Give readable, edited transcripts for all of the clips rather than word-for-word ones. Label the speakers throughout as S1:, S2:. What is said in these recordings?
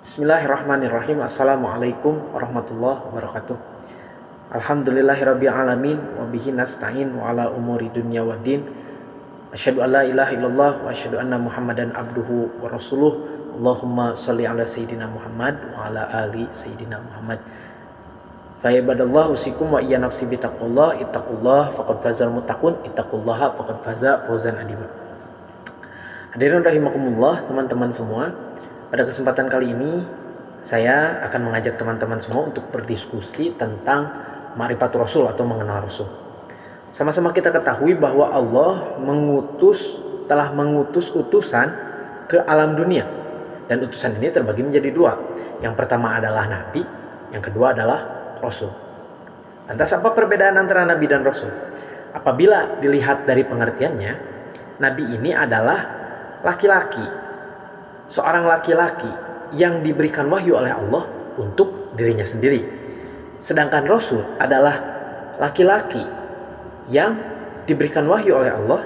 S1: Bismillahirrahmanirrahim. Assalamualaikum warahmatullahi wabarakatuh. Alhamdulillahirabbil alamin wa bihi nasta'in wa ala umuri dunya waddin. Asyhadu an la ilaha illallah wa asyhadu anna Muhammadan abduhu wa rasuluh. Allahumma shalli ala sayyidina Muhammad wa ala ali sayyidina Muhammad. Fa ibadallah usikum wa iya nafsi bitaqullah ittaqullah faqad fazal muttaqun ittaqullaha faqad faza fawzan adima. Hadirin rahimakumullah, teman-teman semua. Pada kesempatan kali ini saya akan mengajak teman-teman semua untuk berdiskusi tentang ma'rifatul Rasul atau mengenal Rasul. Sama-sama kita ketahui bahwa Allah telah mengutus utusan ke alam dunia. Dan utusan ini terbagi menjadi dua. Yang pertama adalah Nabi, yang kedua adalah Rasul. Lantas apa perbedaan antara Nabi dan Rasul? Apabila dilihat dari pengertiannya, Nabi ini adalah laki-laki, seorang laki-laki yang diberikan wahyu oleh Allah untuk dirinya sendiri. Sedangkan Rasul adalah laki-laki yang diberikan wahyu oleh Allah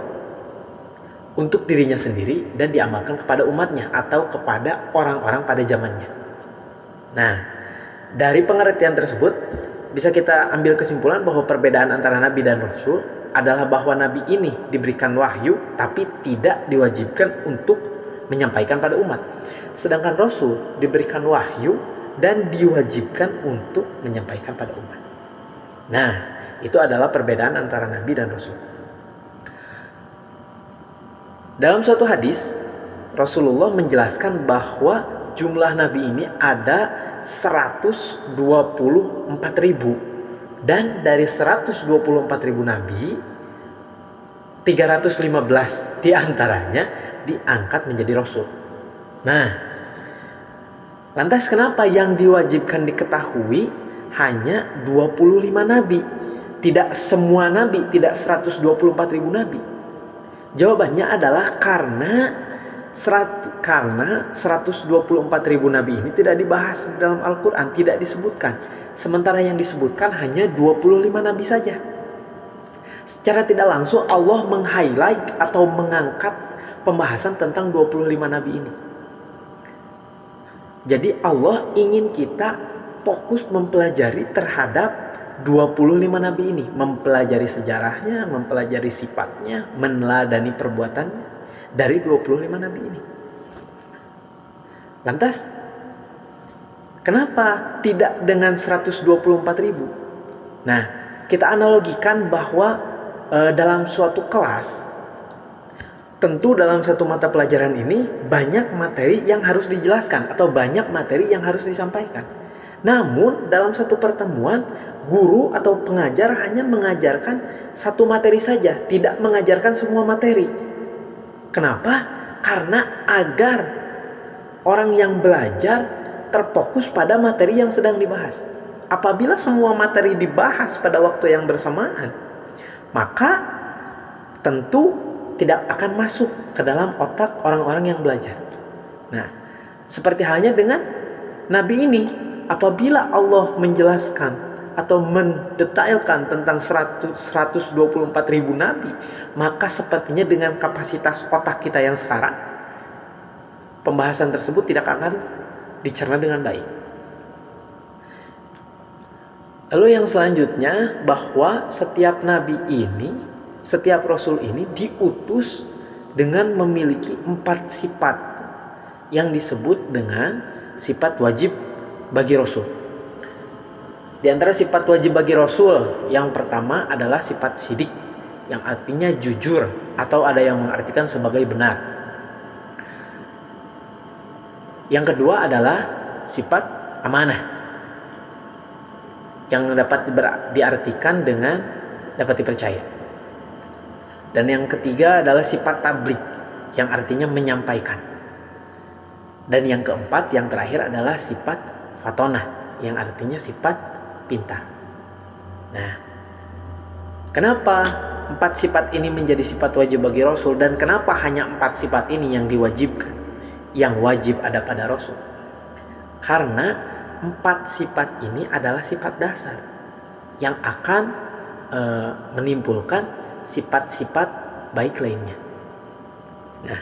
S1: untuk dirinya sendiri dan diamalkan kepada umatnya atau kepada orang-orang pada zamannya. Nah, dari pengertian tersebut bisa kita ambil kesimpulan bahwa perbedaan antara Nabi dan Rasul adalah bahwa Nabi ini diberikan wahyu tapi tidak diwajibkan untuk menyampaikan pada umat. Sedangkan Rasul diberikan wahyu dan diwajibkan untuk menyampaikan pada umat. Nah, itu adalah perbedaan antara Nabi dan Rasul. Dalam suatu hadis, Rasulullah menjelaskan bahwa jumlah Nabi ini ada 124.000. Dan dari 124.000 Nabi, 315 diantaranya diangkat menjadi Rasul. Nah, lantas kenapa yang diwajibkan diketahui hanya 25 Nabi? Tidak semua Nabi, tidak 124.000 Nabi. Jawabannya adalah karena 124.000 Nabi ini tidak dibahas dalam Al-Quran, tidak disebutkan. Sementara yang disebutkan hanya 25 Nabi saja. Secara tidak langsung Allah meng-highlight atau mengangkat pembahasan tentang 25 Nabi ini. Jadi Allah ingin kita fokus mempelajari terhadap 25 Nabi ini. Mempelajari sejarahnya, mempelajari sifatnya, meneladani perbuatannya dari 25 Nabi ini. Lantas, kenapa tidak dengan 124.000? Nah, kita analogikan bahwa dalam suatu kelas, tentu dalam satu mata pelajaran ini banyak materi yang harus dijelaskan atau banyak materi yang harus disampaikan. Namun dalam satu pertemuan, guru atau pengajar hanya mengajarkan satu materi saja, tidak mengajarkan semua materi. Kenapa? Karena agar orang yang belajar terfokus pada materi yang sedang dibahas. Apabila semua materi dibahas pada waktu yang bersamaan, maka tentu tidak akan masuk ke dalam otak orang-orang yang belajar. Nah, seperti halnya dengan Nabi ini, apabila Allah menjelaskan atau mendetailkan tentang 124.000 Nabi, maka sepertinya dengan kapasitas otak kita yang sekarang, pembahasan tersebut tidak akan dicerna dengan baik. Lalu yang selanjutnya, bahwa setiap Nabi ini, setiap Rasul ini diutus dengan memiliki 4 sifat yang disebut dengan sifat wajib bagi Rasul. Di antara sifat wajib bagi Rasul, yang pertama adalah sifat sidik, yang artinya jujur atau ada yang mengartikan sebagai benar. Yang kedua adalah sifat amanah, yang dapat diartikan dengan dapat dipercaya. Dan yang ketiga adalah sifat tabligh, yang artinya menyampaikan. Dan yang keempat, yang terakhir adalah sifat fatonah, yang artinya sifat pintar. Nah, kenapa 4 sifat ini menjadi sifat wajib bagi Rasul, dan kenapa hanya 4 sifat ini yang diwajibkan, yang wajib ada pada Rasul? Karena 4 sifat ini adalah sifat dasar yang akan menimbulkan sifat-sifat baik lainnya. Nah,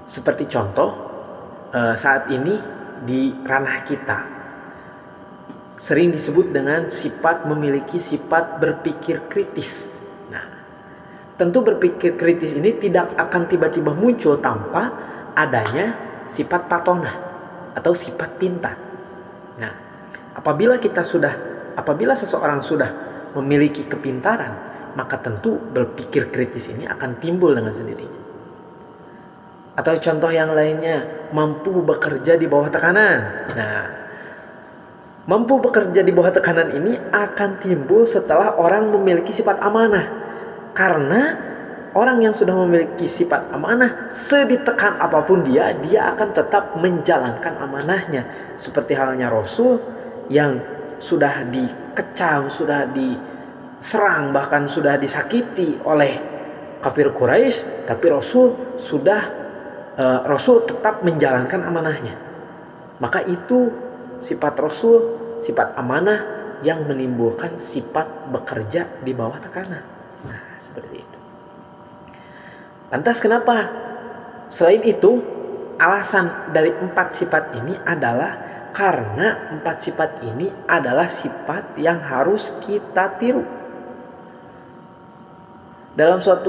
S1: seperti contoh, saat ini di ranah kita sering disebut dengan sifat memiliki sifat berpikir kritis. Nah, tentu berpikir kritis ini tidak akan tiba-tiba muncul tanpa adanya sifat patona atau sifat pintar. Nah, apabila seseorang sudah memiliki kepintaran, maka tentu berpikir kritis ini akan timbul dengan sendirinya. Atau contoh yang lainnya, mampu bekerja di bawah tekanan. Nah, mampu bekerja di bawah tekanan ini akan timbul setelah orang memiliki sifat amanah. Karena orang yang sudah memiliki sifat amanah, seditekan apapun dia akan tetap menjalankan amanahnya. Seperti halnya Rasul yang sudah dikecam, sudah diserang, bahkan sudah disakiti oleh kafir Quraisy, tapi Rasul tetap menjalankan amanahnya. Maka itu sifat Rasul, sifat amanah yang menimbulkan sifat bekerja di bawah tekanan. Nah, seperti itu. Lantas kenapa? Selain itu, alasan dari 4 sifat ini adalah karena 4 sifat ini adalah sifat yang harus kita tiru. Dalam salah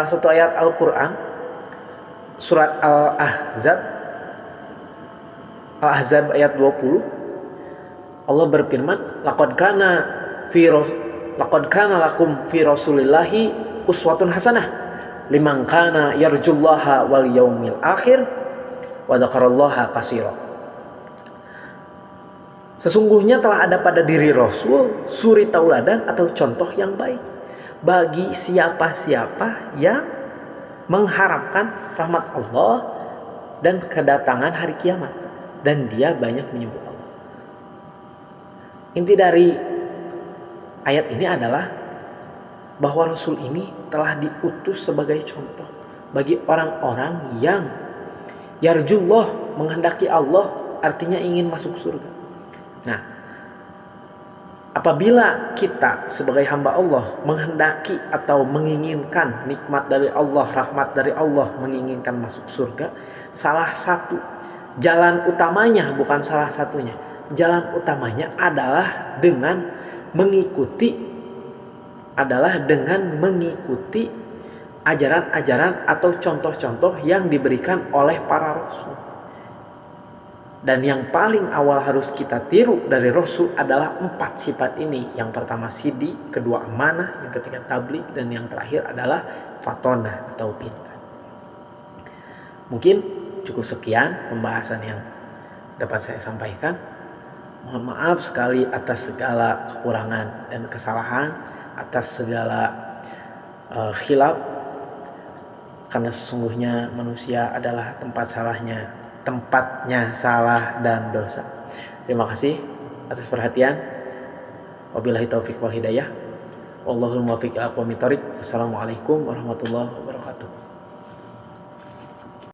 S1: satu ayat Al-Quran, surat Al-Ahzab ayat 20, Allah berfirman, laqad kana lakum fi rasulillahi uswatun hasanah liman kana yarjullaha wal yaumil akhir wa dzakarallaha katsira. Sesungguhnya telah ada pada diri Rasul suri tauladan atau contoh yang baik bagi siapa-siapa yang mengharapkan rahmat Allah dan kedatangan hari kiamat, dan dia banyak menyebut Allah. Inti dari ayat ini adalah bahwa Rasul ini telah diutus sebagai contoh bagi orang-orang yang yarjullah, menghendaki Allah, artinya ingin masuk surga. Nah, apabila kita sebagai hamba Allah menghendaki atau menginginkan nikmat dari Allah, rahmat dari Allah, menginginkan masuk surga, salah satu jalan utamanya, bukan salah satunya, jalan utamanya adalah dengan mengikuti ajaran-ajaran atau contoh-contoh yang diberikan oleh para Rasul. Dan yang paling awal harus kita tiru dari Rasul adalah 4 sifat ini. Yang pertama sidi, kedua amanah, yang ketiga tabligh, dan yang terakhir adalah fatonah atau pintar. Mungkin cukup sekian pembahasan yang dapat saya sampaikan. Mohon maaf sekali atas segala kekurangan dan kesalahan, atas segala khilaf, karena sesungguhnya manusia adalah tempatnya salah dan dosa. Terima kasih atas perhatian. Wabillahi taufiq wal hidayah. Wallahul muwaffiq ila aqwamit thoriq. Wassalamualaikum warahmatullahi wabarakatuh.